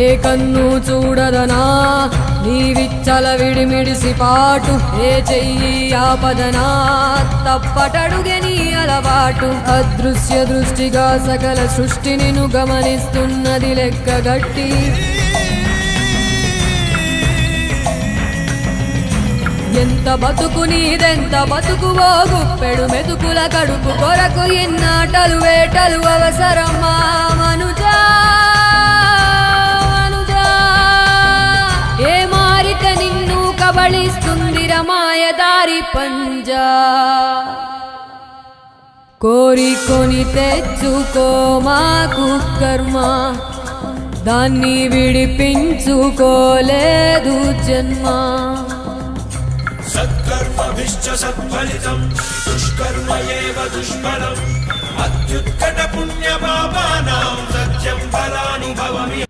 ఏ కన్ను చూడదనా నీవిచ్చల విడిమిడిసి పాటు, ఏ చెయ్యి ఆపదనా తప్పటడుగే నీ అలవాటు. అదృశ్య దృష్టిగా సకల సృష్టిని ను గమనిస్తున్నది లెక్కగట్టి, ఎంత బతుకు నీదెంత బతుకువో గుప్పెడు మెతుకుల కడుపు కొరకు ఎన్నాటలు వేటలు అవసరమా మనుజా మనుజా. ఏ మారిక నిన్ను కబళిస్తుంది రమాయదారి పంజా. కోరికొని తెచ్చుకో మాకు కర్మ, దాన్ని విడిపించుకోలేదు జన్మ. సత్కర్మభిశ్చ సత్ఫలితం దుష్కర్మ ఏవ దుష్ఫలం. అత్యుత్కట పుణ్య పాపానాం సత్యం ఫలానుభవమిహ